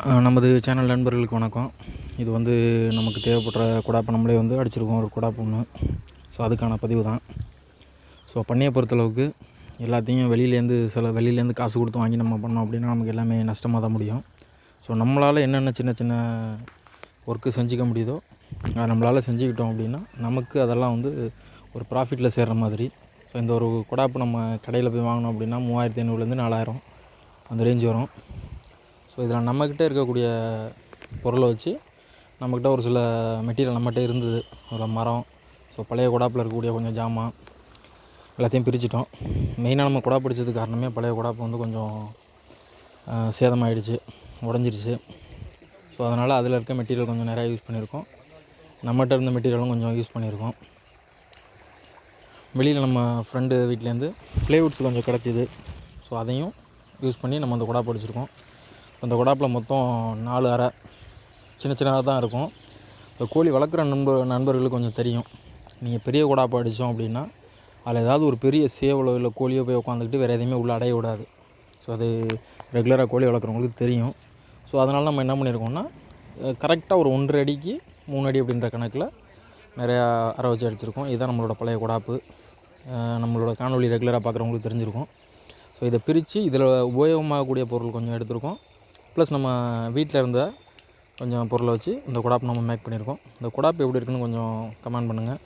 நமது சேனல் நண்பர்களுக்கு வணக்கம். இது வந்து நமக்கு தேவைப்படுற குடாப்பை நம்மளே வந்து அடிச்சிருக்கோம், ஒரு குடாப்பு ஒன்று. ஸோ அதுக்கான பதிவு தான். ஸோ பண்ணையை பொறுத்தளவுக்கு எல்லாத்தையும் வெளியிலேருந்து காசு கொடுத்து வாங்கி நம்ம பண்ணோம் அப்படின்னா நமக்கு எல்லாமே நஷ்டமாக தான் முடியும். ஸோ நம்மளால் என்னென்ன சின்ன சின்ன ஒர்க்கு செஞ்சுக்க முடியுதோ அதை நம்மளால் செஞ்சுக்கிட்டோம் அப்படின்னா நமக்கு அதெல்லாம் வந்து ஒரு ப்ராஃபிட்டில் சேர்கிற மாதிரி. ஸோ இந்த ஒரு குடாப்பு நம்ம கடையில் போய் வாங்கினோம் அப்படின்னா 3500 4000 அந்த ரேஞ்ச் வரும். ஸோ இதில் நம்மக்கிட்ட இருக்கக்கூடிய பொருளை வச்சு நம்மக்கிட்ட ஒரு சில மெட்டீரியல் நம்மகிட்ட இருந்தது, ஒரு மரம். ஸோ பழைய குடாப்பில் இருக்கக்கூடிய கொஞ்சம் ஜாமான் எல்லாத்தையும் பிரிச்சுட்டோம். மெயினாக நம்ம குடாப்பு பிடிச்சதுக்கு காரணமே பழைய குடாப்பு வந்து கொஞ்சம் சேதமாகிடுச்சு, உடஞ்சிருச்சு. ஸோ அதனால் அதில் இருக்க மெட்டீரியல் கொஞ்சம் நிறையா யூஸ் பண்ணியிருக்கோம். நம்மகிட்ட இருந்த மெட்டீரியலும் கொஞ்சம் யூஸ் பண்ணியிருக்கோம். வெளியில் நம்ம ஃப்ரெண்டு வீட்லேருந்து ப்ளைவுட்ஸ் கொஞ்சம் கிடச்சிது. ஸோ அதையும் யூஸ் பண்ணி நம்ம அந்த குடாப்பு அடிச்சிருக்கோம். அந்த குடாப்பில் மொத்தம் 4 அறை சின்ன சின்னதாக தான் இருக்கும். இப்போ கோழி வளர்க்குற நண்பர்களுக்கு கொஞ்சம் தெரியும். நீங்கள் பெரிய குடாப்பு அடித்தோம் அப்படின்னா அதில் ஏதாவது ஒரு பெரிய சேவலோ இல்லை கோழியோ போய் உட்காந்துக்கிட்டு வேறு எதையுமே உள்ளே அடைய விடாது. ஸோ அது ரெகுலராக கோழி வளர்க்குறவங்களுக்கு தெரியும். ஸோ அதனால் நம்ம என்ன பண்ணியிருக்கோம்னா கரெக்டாக ஒரு 1.5 அடிக்கு 3 அடி அப்படின்ற கணக்கில் நிறையா அறை வச்சு அடிச்சிருக்கோம். இதுதான் நம்மளோட பழைய குடாப்பு. நம்மளோட காணொலி ரெகுலராக பார்க்குறவங்களுக்கு தெரிஞ்சிருக்கும். ஸோ இதை பிரித்து இதில் உபயோகமாகக்கூடிய பொருள் கொஞ்சம் எடுத்திருக்கோம். ப்ளஸ் நம்ம வீட்டில் இருந்த கொஞ்சம் பொருளை வச்சு இந்த குடாப்பு நம்ம மேக் பண்ணியிருக்கோம். இந்த குடாப்பு எப்படி இருக்குன்னு கொஞ்சம் கமெண்ட் பண்ணுங்கள்.